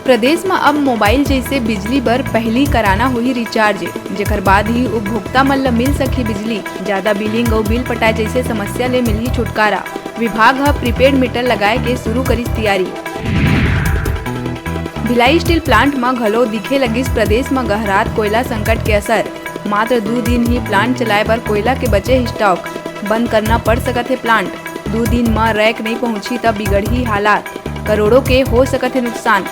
प्रदेश में अब मोबाइल जैसे बिजली बर पहली कराना होही रिचार्ज, जेकर बाद ही उपभोक्ता मन ल मिल सकही बिजली। ज्यादा बिलिंग और बिल पटाए जैसे समस्या ले मिलही छुटकारा। विभाग ह प्रीपेड मीटर लगाए के शुरू करिस तैयारी। भिलाई स्टील प्लांट में घलो दिखे लगिस प्रदेश में गहरात कोयला संकट के असर। मात्र 2 दिन ही प्लांट चलाए बर कोयला के बचे स्टॉक, बंद करना पड़ सकत है प्लांट। 2 दिन में रैक नहीं पहुंची तब बिगड़ही हालात, करोड़ों के हो सकत है नुकसान।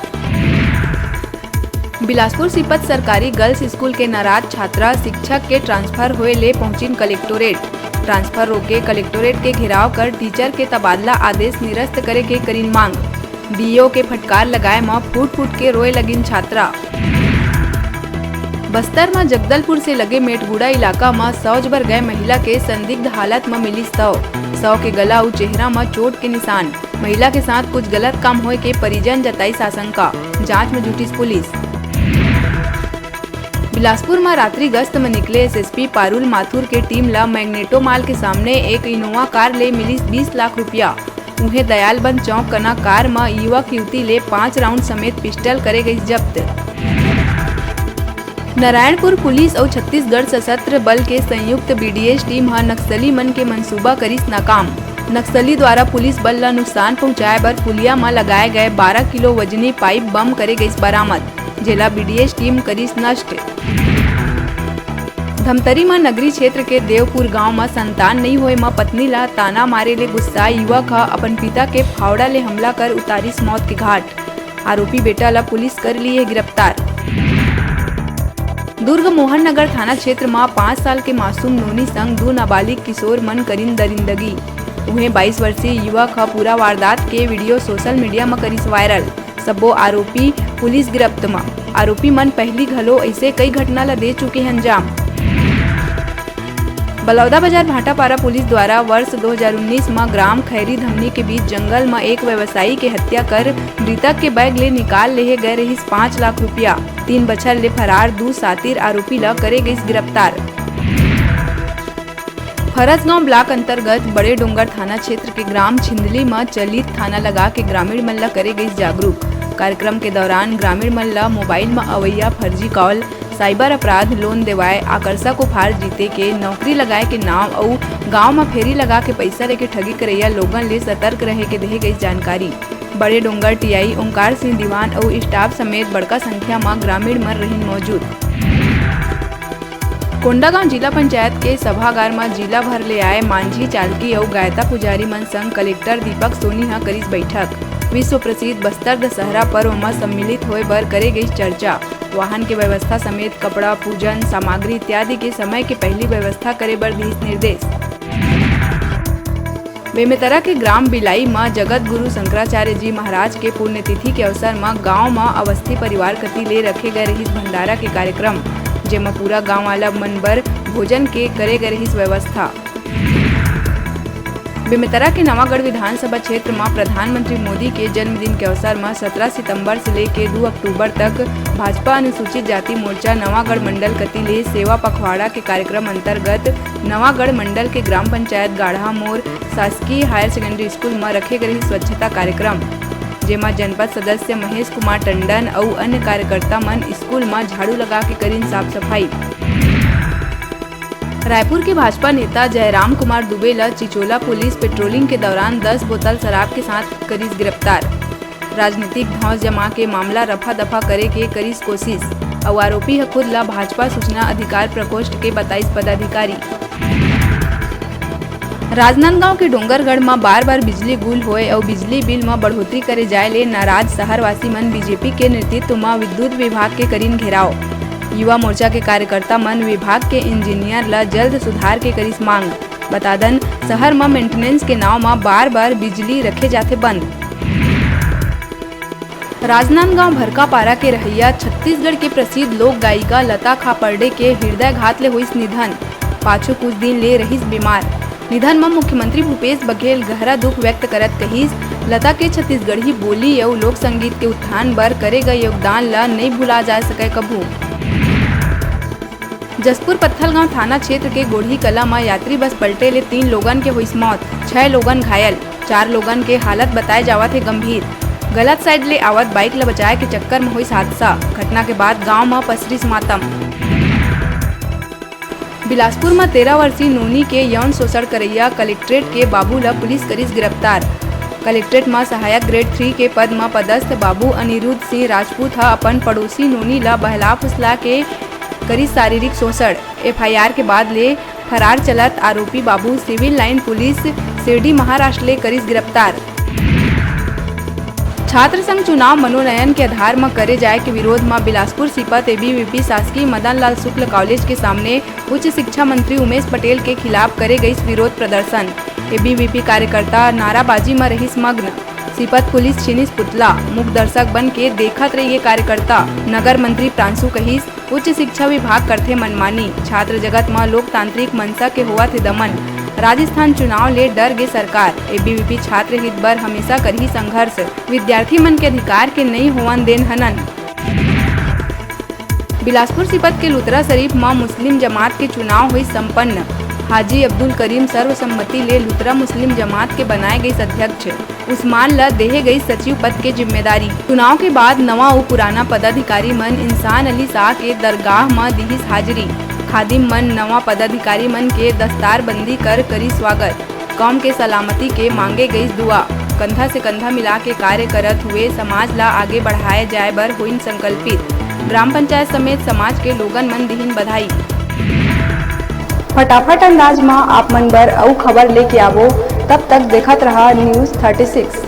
बिलासपुर सिपत सरकारी गर्ल्स स्कूल के नाराज छात्रा शिक्षक के ट्रांसफर होए ले पहुंचिन कलेक्टोरेट। ट्रांसफर रोके कलेक्टोरेट के घेराव कर टीचर के तबादला आदेश निरस्त करे के करीन मांग। डीओ के फटकार लगाए में फूट फूट के रोए लगिन छात्रा। बस्तर में जगदलपुर से लगे मेटगुड़ा इलाका में शौच बर गए महिला के संदिग्ध हालत में मिली शव के गला और चेहरा में चोट के निशान। महिला के साथ कुछ गलत काम होए के परिजन जताई आशंका, जांच में जुटी पुलिस। बिलासपुर में रात्रि गश्त में निकले एसएसपी पारुल माथुर के टीम ला मैग्नेटो माल के सामने एक इनोवा कार ले मिली 20 लाख रुपया। उन्हें दयालबंद चौक कना कार में युवक युवती ले 5 राउंड समेत पिस्टल करे गई जब्त। नारायणपुर पुलिस और छत्तीसगढ़ सशस्त्र बल के संयुक्त बीडीएस टीम ह नक्सली मन के मंसूबा करिस नाकाम। नक्सली द्वारा पुलिस बल ला नुकसान पहुंचाए बर पुलिया में लगाए गए 12 किलो वजनी पाइप बम करे गई बरामद, जेला बीडीएस टीम करिस नष्ट। धमतरी में नगरी क्षेत्र के देवपुर गांव में संतान नहीं होए में पत्नी ला ताना मारे ले गुस्साए युवक ह अपन पिता के फावड़ा ले हमला कर उतारिस मौत के घाट। आरोपी बेटा ला पुलिस कर लिए गिरफ्तार। दुर्ग मोहन नगर थाना क्षेत्र में 5 साल के मासूम नोनी संग 2 नाबालिग किशोर मन करिन दरिंदगी। उन्हें 22 वर्षीय युवक ह पूरा वारदात के वीडियो सोशल मीडिया में करिस वायरल। सबो आरोपी पुलिस गिरफ्त में। आरोपी मन पहली घलो ऐसे कई घटना ला दे चुके हैं अंजाम। बलौदा बाजार भाटापारा पुलिस द्वारा वर्ष 2019 में ग्राम खैरी धमनी के बीच जंगल में एक व्यवसायी के हत्या कर मृतक के बैग ले निकाल ले गए रही 5 लाख रुपया। 3 बछर ले फरार 2 सातिर आरोपी ला करे गई गिरफ्तार। फरसगांव ब्लॉक अंतर्गत बड़े डोंगर थाना क्षेत्र के ग्राम छिंदली में चलित थाना लगा के ग्रामीण मन ला करे गई जागरूक। कार्यक्रम के दौरान ग्रामीण मन ला मोबाइल में अवैया फर्जी कॉल, साइबर अपराध, लोन देवाए, आकर्षक उपहार जीते के, नौकरी लगाए के नाम और गांव में फेरी लगा के पैसा लेके ठगी करैया लोगन ले सतर्क रहे के दे गई जानकारी। बड़े डोंगर टीआई ओंकार सिंह दीवान और स्टाफ समेत बड़का संख्या में ग्रामीण मन रही मौजूद। कोंडागांव जिला पंचायत के सभागार में जिला भर ले आए मांझी चालकी और गायता पुजारी मन संग कलेक्टर दीपक सोनी ह करिस बैठक। विश्व प्रसिद्ध बस्तर दशहरा पर्व में सम्मिलित होए बर करे गई चर्चा। वाहन के व्यवस्था समेत कपड़ा, पूजन सामग्री इत्यादि के समय के पहली व्यवस्था करे बर दिस निर्देश। बेमेतरा के ग्राम बिलाई में जगत गुरु शंकराचार्य जी महाराज के पुण्यतिथि के अवसर में गांव में अवस्थी परिवार कति ले रखे गए रही भंडारा के कार्यक्रम, जेमा पूरा गांव वाला मन बर भोजन के करे गए रही व्यवस्था। बेमेतरा के नवागढ़ विधानसभा क्षेत्र में प्रधानमंत्री मोदी के जन्मदिन के अवसर में 17 सितंबर से लेकर 2 अक्टूबर तक भाजपा अनुसूचित जाति मोर्चा नवागढ़ मंडल कति ले सेवा पखवाड़ा के कार्यक्रम अंतर्गत नवागढ़ मंडल के ग्राम पंचायत गाढ़ा मोर शासकीय हायर सेकेंडरी स्कूल में रखे गए स्वच्छता कार्यक्रम, जेमा जनपद सदस्य महेश कुमार टंडन और अन्य कार्यकर्ता मन स्कूल में झाड़ू लगा के करीन साफ सफाई। रायपुर के भाजपा नेता जयराम कुमार दुबे ला चिचोला पुलिस पेट्रोलिंग के दौरान 10 बोतल शराब के साथ करिस गिरफ्तार। राजनीतिक धौंस जमा के मामला रफा दफा करे के करिस कोशिश और आरोपी है खुद ला भाजपा सूचना अधिकार प्रकोष्ठ के बताइस पदाधिकारी। राजनांदगांव के डोंगरगढ़ में बार बिजली गुल होए और बिजली बिल में बढ़ोतरी करे जाए ले नाराज शहरवासी मन बीजेपी के नेतृत्व में विद्युत विभाग के करीन घेराव। युवा मोर्चा के कार्यकर्ता मन विभाग के इंजीनियर ला जल्द सुधार के करिस मांग। बतादन शहर में मेंटेनेंस के नाव में बार बिजली रखे जाते बंद। राजनांदगांव भरकापारा के रहिया छत्तीसगढ़ के प्रसिद्ध लोक गायिका लता खापर्डे के हृदयघात ले हुईस निधन। पाछू कुछ दिन ले रहीस बीमार। निधन में मुख्यमंत्री भूपेश बघेल गहरा दुख व्यक्त करत कहिस लता के छत्तीसगढ़ी बोली और लोक संगीत के उत्थान बर करे गए योगदान ला नहीं भुला जा सके कभू। जसपुर पत्थलगांव थाना क्षेत्र के गोढ़ी कला में यात्री बस पलटे ले 3 लोगन के हुई मौत, 6 लोगन घायल, 4 लोगन के हालत बताए जावत है गंभीर। गलत साइड ले आवत बाइक ल बचाए के चक्कर में हुई हादसा। घटना के बाद गांव में पसरिस मातम। बिलासपुर में 13 वर्षीय नोनी के यौन शोषण करैया कलेक्ट्रेट के बाबू ल पुलिस करिस गिरफ्तार। कलेक्ट्रेट में सहायक ग्रेड 3 के पद में पदस्थ बाबू अनिरुद्ध सिंह राजपूत अपन पड़ोसी नोनी ला बहला फुसला के करिस शारीरिक शोषण। FIR के बाद ले फरार चलत आरोपी बाबू civil line police Shirdi Maharashtra ले करिस गिरफ्तार। छात्र संघ चुनाव मनोनयन के आधार में करे जाए के विरोध में बिलासपुर सीपत ABVP शासकीय मदन लाल शुक्ल कॉलेज के सामने उच्च शिक्षा मंत्री उमेश पटेल के खिलाफ करे गई विरोध प्रदर्शन। ABVP कार्यकर्ता नाराबाजी में रही मग्न। सीपत पुलिस छिनिस पुतला, मुख्य दर्शक बन के देखत रहिए कार्यकर्ता। नगर मंत्री प्रांशु कहिस उच्च शिक्षा विभाग करते मनमानी। छात्र जगत में लोकतांत्रिक मंशा के हुआ थे दमन। राजस्थान चुनाव ले डर गे सरकार। ABVP छात्र हित बर हमेशा करही संघर्ष। विद्यार्थी मन के अधिकार के नहीं होवन देन हनन। बिलासपुर सीपत के लुतरा शरीफ में मुस्लिम जमात के चुनाव हुई संपन्न। हाजी अब्दुल करीम सर्वसम्मति ले लुतरा मुस्लिम जमात के बनाए गई अध्यक्ष। उस्मान ला देहे गई सचिव पद के जिम्मेदारी। चुनाव के बाद नवा और पुराना पदाधिकारी मन इंसान अली शाह के दरगाह में दिहिस हाजिरी। खादिम मन नवा पदाधिकारी मन के दस्तारबंदी कर करी स्वागत। कौम के सलामती के मांगे गई दुआ। कंधा से कंधा मिला के कार्य करत हुए समाज ला आगे बढ़ाए जाए बर होइन संकल्पित। ग्राम पंचायत समेत समाज के लोगन मन दिहिन बधाई। फटाफट अंदाज में आप मन बर अउ खबर लेके आवो। तब तक देखत रहा News 36।